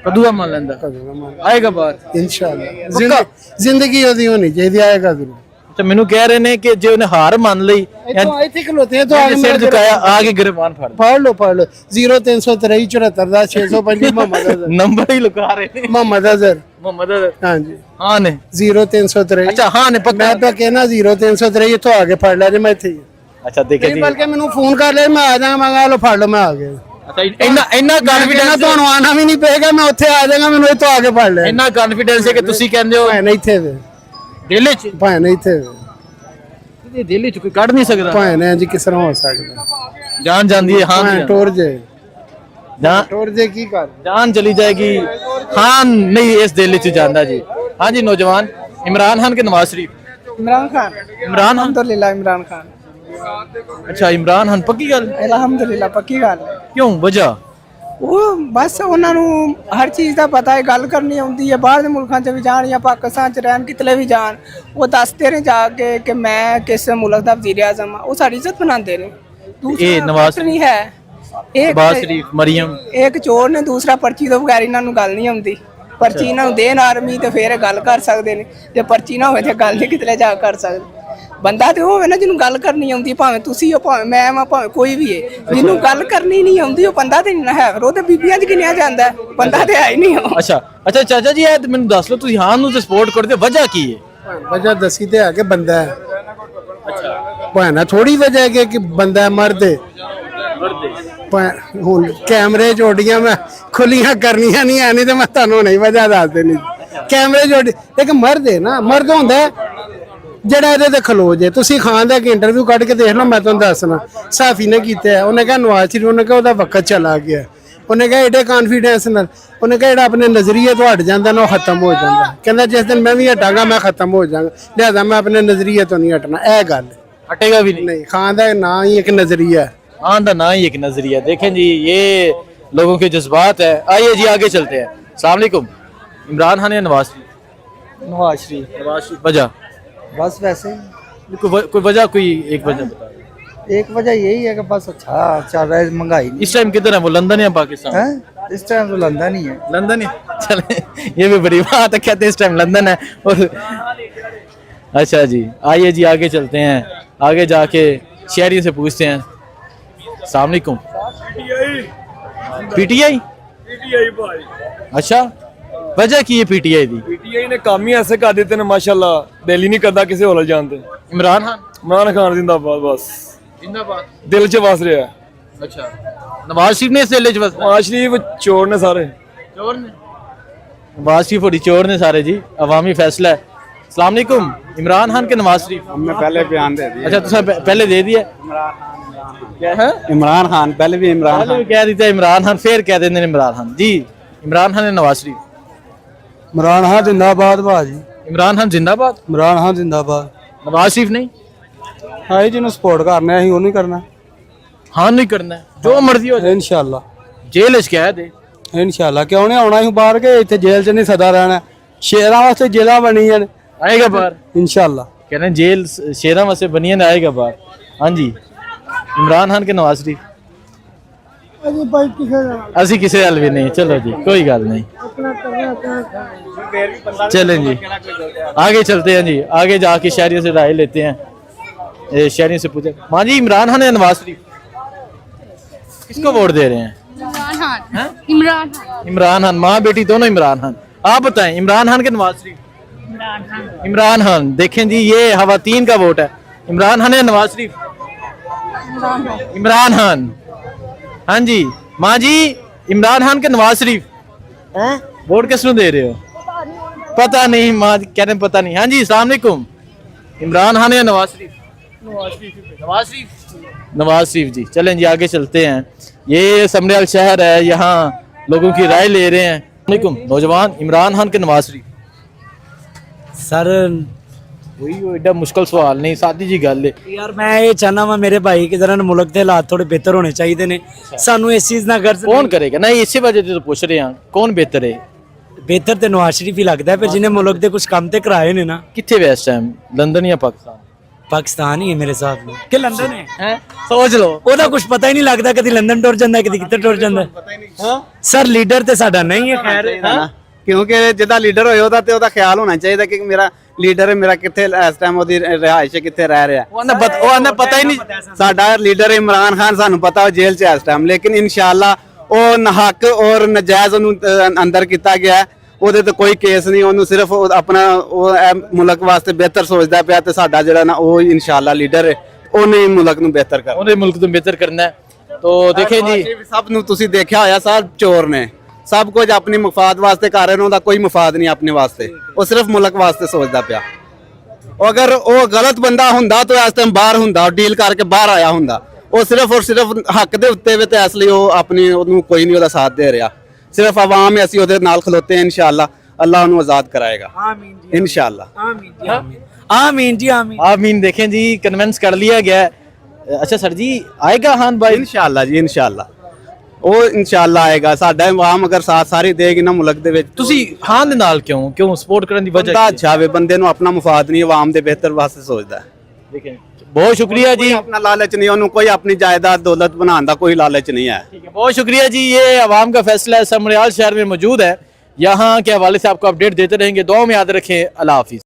ਕਦੋਂ ਦਾ ਮੰਨ ਲੈਂਦਾ? ਕਦੋਂ ਦਾ ਮੰਨ ਆਏਗਾ ਬਾਹਰ ਇਨਸ਼ਾਅੱਲਾ ਜ਼ਿੰਦਗੀ ਉਹਦੀ ਹੋਣੀ ਚਾਹੀਦੀ ਆਏਗਾ ਜ਼ਰੂਰ। ਤੇ ਮੈਨੂੰ ਕਹਿ ਰਹੇ ਨੇ ਕਿ ਜੇ ਉਹਨੇ ਹਾਰ ਮੰਨ ਲਈ ਇੱਥੇ ਖਲੋਤੇ ਤੋਂ ਆਗੇ ਸਿਰ ਝੁਕਾਇਆ ਆ ਕੇ ਗ੍ਰਿਫਤਾਰ ਫੜ ਪੜ ਲਓ 0373 74 ਦਾ 625 ਮੁਹੰਮਦ ਅਜ਼ਹਰ ਨੰਬਰ ਹੀ ਲੁਕਾ ਰਹੇ ਨੇ। ਮੁਹੰਮਦ ਅਜ਼ਹਰ ਹਾਂਜੀ ਹਾਂ ਨੇ 0373 ਅੱਛਾ ਹਾਂ ਨੇ ਪੱਕਾ ਮੈਂ ਤਾਂ ਕਹਿਣਾ 0373 ਇੱਥੋਂ ਆ ਕੇ ਫੜ ਲਿਆ ਜੇ ਮੈਂ ਇੱਥੇ ਹੀ ਅੱਛਾ ਦੇਖੇ ਜੀ ਬਲਕਿ ਮੈਨੂੰ ਫੋਨ ਕਰ ਲੈ ਮੈਂ ਆ ਜਾਵਾਂਗਾ ਲੋ ਫੜ ਲਓ ਮੈਂ ਆ ਗਿਆ। ਅੱਛਾ ਇੰਨਾ ਕਹਿੰਦਾ ਕੌਨਫੀਡੈਂਸ ਤੁਹਾਨੂੰ ਆਣਾ ਵੀ ਨਹੀਂ ਪਏਗਾ, ਮੈਂ ਉੱਥੇ ਆ ਜਾਵਾਂਗਾ, ਮੈਨੂੰ ਇੱਥੋਂ ਆ ਕੇ ਫੜ ਲੈ। ਇੰਨਾ ਕੌਨਫੀਡੈਂਸ ਹੈ ਕਿ ਤੁਸੀਂ ਕਹਿੰਦੇ ਹੋ ਭਾਵੇਂ ਇੱਥੇ ਵੇ, ਦਿਲ 'ਚ ਭਾਵੇਂ ਇੱਥੇ ਵੇ, ਇਹ ਦਿਲ 'ਚ ਕੋਈ ਕੱਢ ਨਹੀਂ ਸਕਦਾ। ਭਾਵੇਂ ਜੀ ਕਿਸ ਤਰ੍ਹਾਂ ਹੋ ਸਕਦਾ, ਜਾਨ ਜਾਂਦੀ ਹੈ ਹਾਂ ਭਾਵੇਂ ਟੁਰ ਜੇ, ਜਾਨ ਟੁਰ ਜੇ ਕੀ ਕਰ। जान चली जाएगी खान नहीं इस दिल च जांदा जी। हाँ जी नौजवान इमरान खान के नवाज शरीफ इमरान खान इमरान खान अल्हम्दुलिल्लाह इमरान खान अच्छा इमरान खान पक्की गल अल्हम्दुलिल्लाह पक्की गल है। क्यों वजह ਉਹ ਬਸ ਉਹਨਾਂ ਨੂੰ ਹਰ ਚੀਜ਼ ਦਾ ਪਤਾ ਹੈ, ਗੱਲ ਕਰਨੀ ਆਉਂਦੀ ਹੈ। ਬਾਹਰ ਦੇ ਮੁਲਕਾਂ 'ਚ ਵੀ ਜਾਣ ਜਾਂ ਪਾਕਿਸਤਾਨ 'ਚ ਰਹਿਣ, ਕਿਤਲੇ ਵੀ ਜਾਣ, ਉਹ ਦੱਸਦੇ ਨੇ ਜਾ ਕੇ ਕਿ ਮੈਂ ਕਿਸ ਮੁਲਕ ਦਾ ਵਜ਼ੀਰ ਆਜ਼ਮ ਹਾਂ। ਉਹ ਸਾਡੀ ਇੱਜ਼ਤ ਬਣਾਉਂਦੇ ਨੇ। ਇਹ ਨਵਾਜ਼ ਨਹੀਂ ਹੈ ਇੱਕ नवाज शरीफ मरियम ਇੱਕ ਚੋਰ ਨੇ, ਦੂਸਰਾ ਪਰਚੀ ਤੋਂ ਬਗੈਰ ਇਹਨਾਂ ਨੂੰ ਗੱਲ ਨਹੀਂ ਆਉਂਦੀ। ਪਰਚੀ ਇਹਨਾਂ ਨੂੰ ਦੇਣ ਆਰਮੀ ਤੇ ਫਿਰ ਇਹ ਗੱਲ ਕਰ ਸਕਦੇ ਨੇ, ਜੇ ਪਰਚੀ ਨਾ ਹੋਵੇ ਤੇ ਗੱਲ ਨਹੀਂ ਕਿਤਲੇ ਜਾ ਕਰ ਸਕਦੇ। ਬੰਦਾ ਤੇ ਉਹ ਹੋਵੇ ਨਾ ਜਿਹਨੂੰ ਗੱਲ ਕਰਨੀ ਆਉਂਦੀ, ਭਾਵੇਂ ਤੁਸੀਂ ਹੋ, ਭਾਵੇਂ ਮੈਂ ਹਾਂ, ਭਾਵੇਂ ਕੋਈ ਵੀ ਹੈ, ਜਿਹਨੂੰ ਗੱਲ ਕਰਨੀ ਨਹੀਂ ਆਉਂਦੀ ਉਹ ਬੰਦਾ ਤੇ ਨਹੀਂ ਹੈ। ਫਿਰ ਉਹ ਤੇ ਬੀਬੀਆਂ 'ਚ ਗਿਣਿਆ ਜਾਂਦਾ ਹੈ, ਬੰਦਾ ਤੇ ਹੈ ਹੀ ਨਹੀਂ ਉਹ। अच्छा अच्छा चाचा जी ਇਹ ਮੈਨੂੰ ਦੱਸ ਲਓ ਤੁਸੀਂ ਹਾਂ ਨੂੰ ਤੇ ਸਪੋਰਟ ਕਰਦੇ ਹੋ, ਵਜ੍ਹਾ ਕੀ ਹੈ? ਵਜ੍ਹਾ ਦੱਸੀ ਤੇ ਹੈ ਕਿ ਬੰਦਾ ਹੈ। ਭਾਵੇਂ ਨਾ ਥੋੜੀ ਵਜ੍ਹਾ ਹੈ ਕਿ ਬੰਦਾ ਹੈ, ਮਰਦ ਹੈ। ਹੁਣ ਕੈਮਰੇ ਜੋੜੀਆਂ ਮੈਂ ਖੁੱਲੀਆਂ ਕਰਨੀਆਂ ਨਹੀਂ ਐ, ਨਹੀਂ ਤੇ ਮੈਂ ਤੁਹਾਨੂੰ ਨਹੀਂ ਵਜ੍ਹਾ ਦੱਸ ਦੇਣੀ। ਕੈਮਰੇ ਜੋੜੀ ਇੱਕ ਮਰਦ ਹੈ ਨਾ, ਮਰਦ ਹੁੰਦਾ ਜਿਹੜਾ ਇਹਦੇ ਤੇ ਖਲੋ ਜੇ। ਤੁਸੀਂ ਖਾਨ ਦਾ ਇੱਕ ਇੰਟਰਵਿਊ ਕੱਢ ਕੇ ਦੇਖ ਲਓ, ਮੈਂ ਤੁਹਾਨੂੰ ਦੱਸਣਾ ਸਾਫੀ ਨੇ ਕੀਤਾ। ਉਹਨੇ ਕਿਹਾ ਨਵਾਜ਼ ਸ਼ਰੀਫ, ਉਹਨੇ ਕਿਹਾ ਉਹਦਾ ਵਕਤ ਚਲਾ ਗਿਆ। ਉਹਨੇ ਕਿਹਾ ਏਡੇ ਕੌਨਫੀਡੈਂਸ ਨਾਲ, ਉਹਨੇ ਕਿਹਾ ਜਿਹੜਾ ਆਪਣੇ ਨਜ਼ਰੀਏ ਤੋਂ ਹਟ ਜਾਂਦਾ ਨਾ ਉਹ ਖਤਮ ਹੋ ਜਾਂਦਾ। ਕਹਿੰਦਾ ਜਿਸ ਦਿਨ ਮੈਂ ਵੀ ਹਟਾਂਗਾ ਮੈਂ ਖਤਮ ਹੋ ਜਾਵਾਂਗਾ, ਲਿਹਾਜ਼ਾ ਮੈਂ ਆਪਣੇ ਨਜ਼ਰੀਏ ਤੋਂ ਨਹੀਂ ਹਟਣਾ। ਇਹ ਗੱਲ हटेगा भी नहीं। नहीं, खान का ना ही एक नजरिया है, खान का ना ही एक नजरिया। देखें जी ये लोगों के जज्बात है। आइए जी आगे चलते हैं। अस्सलाम वालेकुम इमरान खान या नवाज शरीफ? नवाज शरीफ वजह बस वैसे ही। कोई वजह, कोई एक वजह बता दो। एक वजह यही है कि बस अच्छा चल रहा है, महंगाई इस टाइम किधर है वो, लंदन या पाकिस्तान? है। इस टाइम तो लंदन ही है। लंदन ही चले, ये भी बड़ी बात है, कहते हैं इस टाइम लंदन है। और अच्छा जी आइए जी आगे चलते हैं, आगे जाके शहरी से पूछते हैं। अस्सलाम वालेकुम पीटीआई भाई। अच्छा वजह की है पीटीआई दी? पीटीआई ने काम ही ऐसे कर देते हैं माशाल्लाह, दिल ही नहीं करता किसी होल जानते। इमरान खान? इमरान खान जिंदाबाद, बस जिंदाबाद, दिल च बस रहा है। अच्छा नवाज शरीफ ने इस दिल च बस? नवाज शरीफ चोर ने सारे, चोर ने, नवाज शरीफ बड़ी चोर ने सारे जी। अवामी फैसला है। अस्सलाम वालेकुम इमरान खान के नवाज शरीफ? हमने पहले बयान दे दिया। अच्छा तुझे पहले दे दिया क्या है? इमरान खान पहले भी इमरान पहले भी कह देते हैं इमरान खान, फिर कह देते हैं इमरान खान जी। इमरान खान या नवाज शरीफ? इमरान खान जिंदाबाद भाजी, इमरान खान जिंदाबाद, इमरान खान जिंदाबाद। नवाज शरीफ नहीं? हाँ जिन्होंने सपोर्ट करना है वो नहीं करना। हाँ नहीं करना है, जो मर्जी हो जाए। इंशाल्लाह जेल च क्या दे इंशाल्लाह क्यों नहीं आना ही बाहर के, इतने जेल च नहीं सदा रहना। शेरां वास्ते जेलां बनी हैं, आएगा बाहर इंशाल्लाह। कहते हैं जेल शेरा में से बनिए ना, आएगा बाहर। हाँ जी इमरान खान के नवाज शरीफ? असी किसी हल भी नहीं, चलो जी कोई गल नहीं, चलें जी आगे चलते हैं जी। आगे जाके शहरियों से राय लेते हैं, शहरियों से पूछे। हाँ जी इमरान खान या नवाज शरीफ, किसको वोट दे रहे हैं? इमरान खान। इमरान खान। इमरान खान, माँ बेटी दोनों इमरान खान। आप बताएं इमरान खान के नवाज शरीफ? इमरान खान। इमरान खान। देखें जी ये खवातीन का वोट है। इमरान खान या नवाज शरीफ? इमरान खान। हाँ जी माँ जी इमरान खान के नवाज शरीफ वोट किसको दे रहे हो? पता नहीं माँ कह रहे पता नहीं। हाँ जी अस्सलाम वालेकुम इमरान खान या नवाज शरीफ? नवाज शरीफ। नवाज शरीफ जी। चलें जी आगे चलते हैं। ये समरियाल शहर है, यहाँ लोगों की राय ले रहे हैं। वालेकुम नौजवान इमरान खान के नवाज शरीफ? सर वही एडा मुश्किल सवाल नहीं, सादी जी गल है यार, मैं ये चाहना वा मेरे भाई कि जरा मुल्क के हालात थोड़े बेहतर होने चाहिए ने। सानू इस चीज ना गर्ज कौन करेगा ना, इसी वजह से तो पूछ रहे हैं कौन बेहतर है। बेहतर तो नवाज शरीफ ही लगता है, पर जिन्हें मुल्क के कुछ काम ते कराए ने ना। कितने वे इस टाइम, लंदन या पाकिस्तान? पाकिस्तान ही है मेरे साथ में कि लंदन है। सोच लो ओदा कुछ पता ही नहीं लगता, कभी लंदन टुर जाता कभी कितने टुर जाता। सर लीडर तो साडा नहीं है खैर, क्योंकि जिदा लीडर होए ओदा ते ओदा ख्याल होना चाहिए कि मेरा लीडर है, मेरा किथे इस टाइम ओदी रिहाइश किथे रह रहा है। वो पता ही नहीं। साडा लीडर इमरान खान सानू पता है जेल च है इस टाइम, लेकिन इंशाल्लाह ओ नाहक और नजायज ओनू अंदर किया गया है। ਉਹਦੇ ਤੇ ਕੋਈ ਕੇਸ ਨਹੀਂ, ਉਹਨੂੰ ਸਿਰਫ ਆਪਣਾ ਉਹ ਮੁਲਕ ਵਾਸਤੇ ਬਿਹਤਰ ਸੋਚਦਾ ਪਿਆ ਤੇ ਸਾਡਾ ਜਿਹੜਾ ਨਾ ਉਹ ਇਨਸ਼ਾਅੱਲਾ ਲੀਡਰ ਹੈ, ਉਹਨੇ ਮੁਲਕ ਨੂੰ ਬਿਹਤਰ ਕਰਨਾ, ਉਹਨੇ ਮੁਲਕ ਨੂੰ ਬਿਹਤਰ ਕਰਨਾ ਹੈ। तो देखें जी ਸਭ ਨੂੰ ਤੁਸੀਂ ਦੇਖਿਆ ਹੋਇਆ ਸਭ ਚੋਰ ਨੇ ਸਭ ਕੁਝ ਆਪਣੀ ਮਫਾਦ ਵਾਸਤੇ ਕਰ ਰਹੇ ਨੇ ਉਹਦਾ ਕੋਈ ਮਫਾਦ ਨਹੀਂ ਆਪਣੇ ਵਾਸਤੇ ਉਹ ਸਿਰਫ ਮੁਲਕ ਵਾਸਤੇ ਸੋਚਦਾ ਪਿਆ ਅਗਰ ਉਹ ਗਲਤ ਬੰਦਾ ਹੁੰਦਾ ਤਾਂ ਇਸ ਟਾਈਮ ਬਾਹਰ ਹੁੰਦਾ ਡੀਲ ਕਰਕੇ ਬਾਹਰ ਆਇਆ ਹੁੰਦਾ ਉਹ ਸਿਰਫ ਔਰ ਸਿਰਫ ਹੱਕ ਦੇ ਉੱਤੇ ਵੇ ਤੇ ਇਸ ਲਈ ਉਹ ਆਪਣੀ ਉਹਨੂੰ ਕੋਈ ਨਹੀਂ ਉਹਦਾ ਸਾਥ ਦੇ ਰਿਹਾ ਸਿਰਫ ਆਵਾਮ ਹੈ ਅਸੀਂ ਉਹਦੇ ਨਾਲ ਖਲੋਤੇ ਹਾਂ ਇਨਸ਼ਾਅੱਲਾ अल्लाह उन्हें आजाद कराएगा आमीन जी इंशाअल्लाह आमीन जी आमीन जी आमीन आमीन देखें जी कन्विंस कर लिया गया है। अच्छा सर जी आएगा हान भाई इंशाअल्लाह जी इंशाअल्लाह ਉਹ ਇਨਸ਼ਾਅੱਲਾ ਆਏਗਾ ਸਾਡਾ ਆਵਾਮ ਅਗਰ ਸਾਥ ਸਾਰੀ ਦੇਗੀ ਨਾ ਮੁਲਕ ਦੇ ਵਿੱਚ ਤੁਸੀਂ ਹਾਨ ਦੇ ਨਾਲ ਕਿਉਂ ਸਪੋਰਟ ਕਰਨ ਦੀ ਵਜ੍ਹਾ ਬੰਦਾ ਅੱਛਾ ਵੇ ਬੰਦੇ ਨੂੰ ਆਪਣਾ ਮੁਫਾਦ ਨਹੀਂ ਆਵਾਮ ਦੇ ਬਿਹਤਰ ਵਾਸਤੇ ਸੋਚਦਾ देखें बहुत शुक्रिया जी ਆਪਣਾ ਲਾਲਚ ਨਹੀਂ ਉਹਨੂੰ ਕੋਈ ਆਪਣੀ ਜਾਇਦਾਦ ਦੌਲਤ ਬਣਾਉਣ ਦਾ ਕੋਈ ਲਾਲਚ नहीं है ठीक है बहुत शुक्रिया जी ये आवाम का फैसला है समरियाल शहर में मौजूद है यहाँ के हवाले से आपको अपडेट देते रहेंगे दुआ में याद रखें अल्लाह हाफिज